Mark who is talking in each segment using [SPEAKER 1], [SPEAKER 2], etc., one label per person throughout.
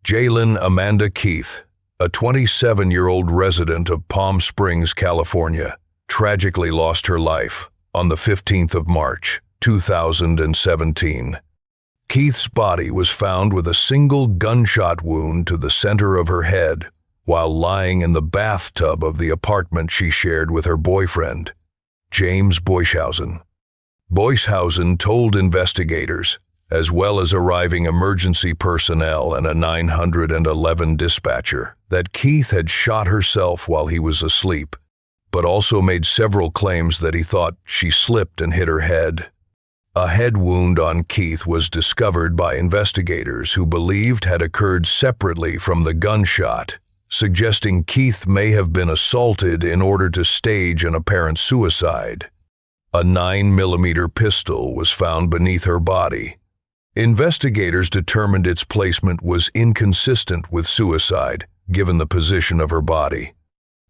[SPEAKER 1] Jaylynn Amanda Keith, a 27-year-old resident of Palm Springs, California, tragically lost her life on the 15th of March, 2017. Keith's body was found with a single gunshot wound to the center of her head while lying in the bathtub of the apartment she shared with her boyfriend, James Boyshausen. Boyshausen told investigators, as well as arriving emergency personnel and a 911 dispatcher, that Keith had shot herself while he was asleep, but also made several claims that he thought she slipped and hit her head. A head wound on Keith was discovered by investigators who believed had occurred separately from the gunshot, suggesting Keith may have been assaulted in order to stage an apparent suicide. A 9mm pistol was found beneath her body. Investigators determined its placement was inconsistent with suicide, given the position of her body.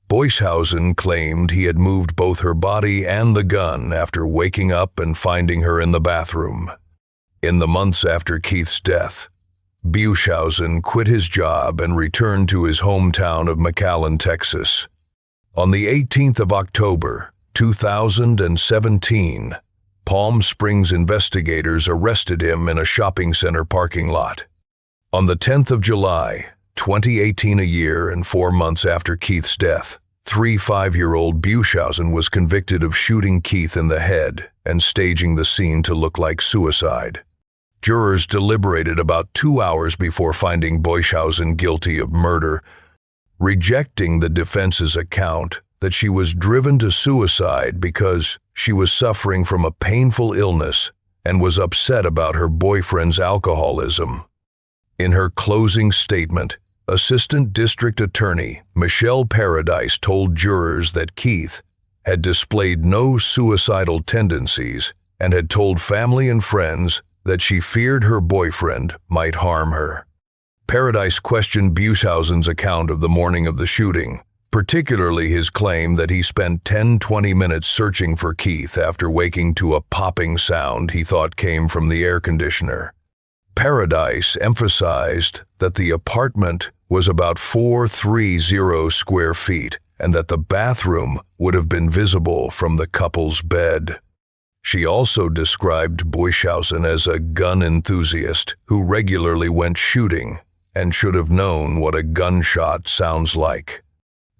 [SPEAKER 1] Boyshausen claimed he had moved both her body and the gun after waking up and finding her in the bathroom. In the months after Keith's death, Boyshausen quit his job and returned to his hometown of McAllen, Texas. On the 18th of October, 2017, Palm Springs investigators arrested him in a shopping center parking lot. On the 10th of July, 2018, a year and 4 months after Keith's death, 5-year-old Boyshausen was convicted of shooting Keith in the head and staging the scene to look like suicide. Jurors deliberated about 2 hours before finding Boyshausen guilty of murder, rejecting the defense's account that she was driven to suicide because she was suffering from a painful illness and was upset about her boyfriend's alcoholism. In her closing statement, Assistant District Attorney Michelle Paradise told jurors that Keith had displayed no suicidal tendencies and had told family and friends that she feared her boyfriend might harm her. Paradise questioned Boyshausen's account of the morning of the shooting, particularly his claim that he spent 10-20 minutes searching for Keith after waking to a popping sound he thought came from the air conditioner. Paradise emphasized that the apartment was about 430 square feet and that the bathroom would have been visible from the couple's bed. She also described Boyshausen as a gun enthusiast who regularly went shooting and should have known what a gunshot sounds like.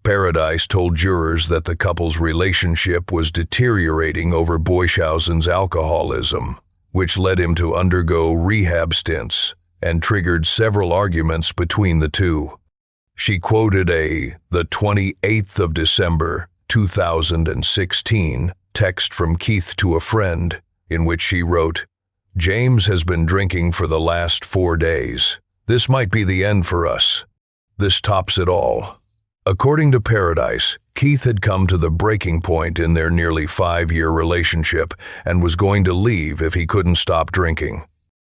[SPEAKER 1] Paradise told jurors that the couple's relationship was deteriorating over Boyshausen's alcoholism, which led him to undergo rehab stints and triggered several arguments between the two. She quoted the 28th of December, 2016, text from Keith to a friend, in which she wrote, "James has been drinking for the last 4 days. This might be the end for us. This tops it all." According to Paradise, Keith had come to the breaking point in their nearly 5-year relationship and was going to leave if he couldn't stop drinking.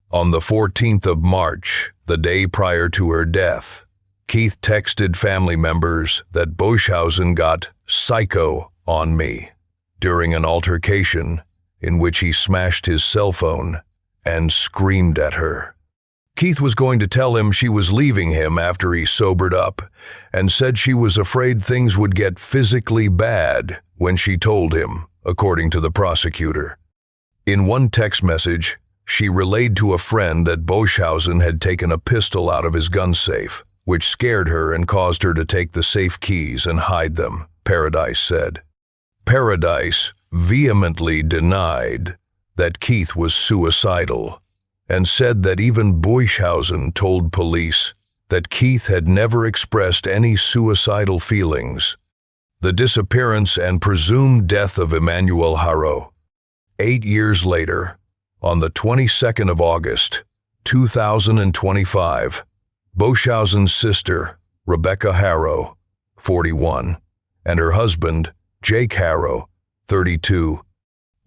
[SPEAKER 1] On the 14th of March, the day prior to her death, Keith texted family members that Boyshausen got psycho on me during an altercation in which he smashed his cell phone and screamed at her. Keith was going to tell him she was leaving him after he sobered up and said she was afraid things would get physically bad when she told him, according to the prosecutor. In one text message, she relayed to a friend that Boyshausen had taken a pistol out of his gun safe, which scared her and caused her to take the safe keys and hide them, Paradise said. Paradise vehemently denied that Keith was suicidal and said that even Boyshausen told police that Keith had never expressed any suicidal feelings. The disappearance and presumed death of Emmanuel Haro. 8 years later, on the 22nd of August, 2025, Boyshausen's sister, Rebecca Haro, 41, and her husband, Jake Haro, 32,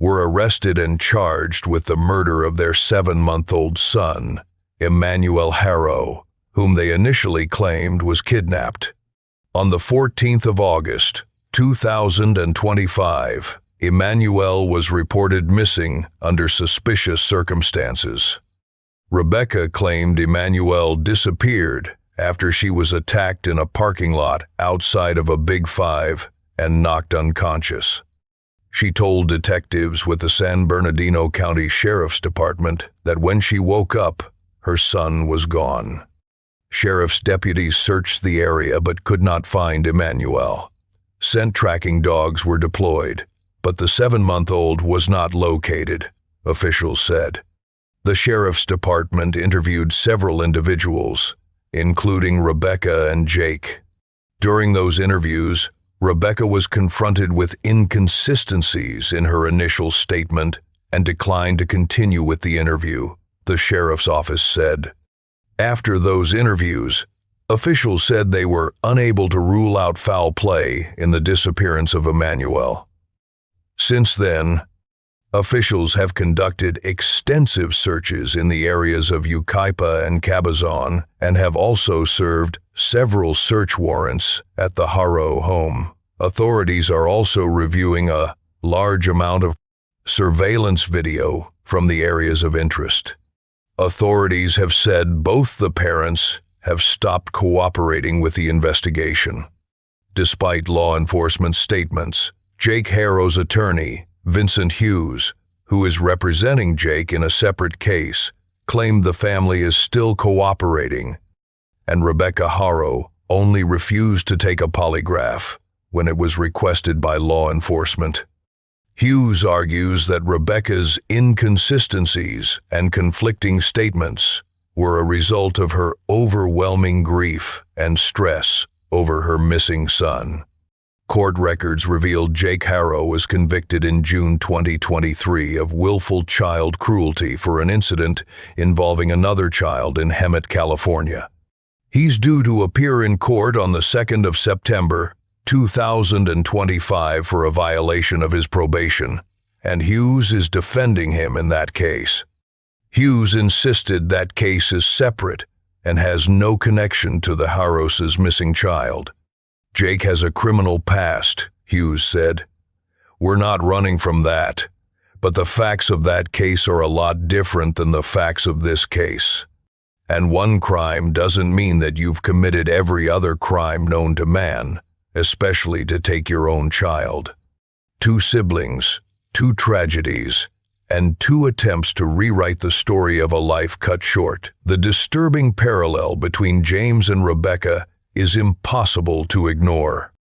[SPEAKER 1] were arrested and charged with the murder of their 7-month-old son, Emmanuel Haro, whom they initially claimed was kidnapped. On the 14th of August, 2025, Emmanuel was reported missing under suspicious circumstances. Rebecca claimed Emmanuel disappeared after she was attacked in a parking lot outside of a Big Five and knocked unconscious. She told detectives with the San Bernardino County Sheriff's Department that when she woke up, her son was gone. Sheriff's deputies searched the area but could not find Emmanuel. Scent tracking dogs were deployed, but the 7-month-old was not located, officials said. The Sheriff's Department interviewed several individuals, including Rebecca and Jake. During those interviews, Rebecca was confronted with inconsistencies in her initial statement and declined to continue with the interview, the sheriff's office said. After those interviews, officials said they were unable to rule out foul play in the disappearance of Emmanuel. Since then, officials have conducted extensive searches in the areas of Yucaipa and Cabazon and have also served several search warrants at the Haro home. Authorities are also reviewing a large amount of surveillance video from the areas of interest. Authorities have said both the parents have stopped cooperating with the investigation. Despite law enforcement statements, Jake Haro's attorney, Vincent Hughes, who is representing Jake in a separate case, claimed the family is still cooperating, and Rebecca Haro only refused to take a polygraph when it was requested by law enforcement. Hughes argues that Rebecca's inconsistencies and conflicting statements were a result of her overwhelming grief and stress over her missing son. Court records revealed Jake Haro was convicted in June 2023 of willful child cruelty for an incident involving another child in Hemet, California. He's due to appear in court on the 2nd of September 2025 for a violation of his probation, and Hughes is defending him in that case. Hughes insisted that case is separate and has no connection to the Haros' missing child. Jake has a criminal past, Hughes said. We're not running from that, but the facts of that case are a lot different than the facts of this case. And one crime doesn't mean that you've committed every other crime known to man, especially to take your own child. 2 siblings, 2 tragedies, and 2 attempts to rewrite the story of a life cut short. The disturbing parallel between James and Rebecca is impossible to ignore.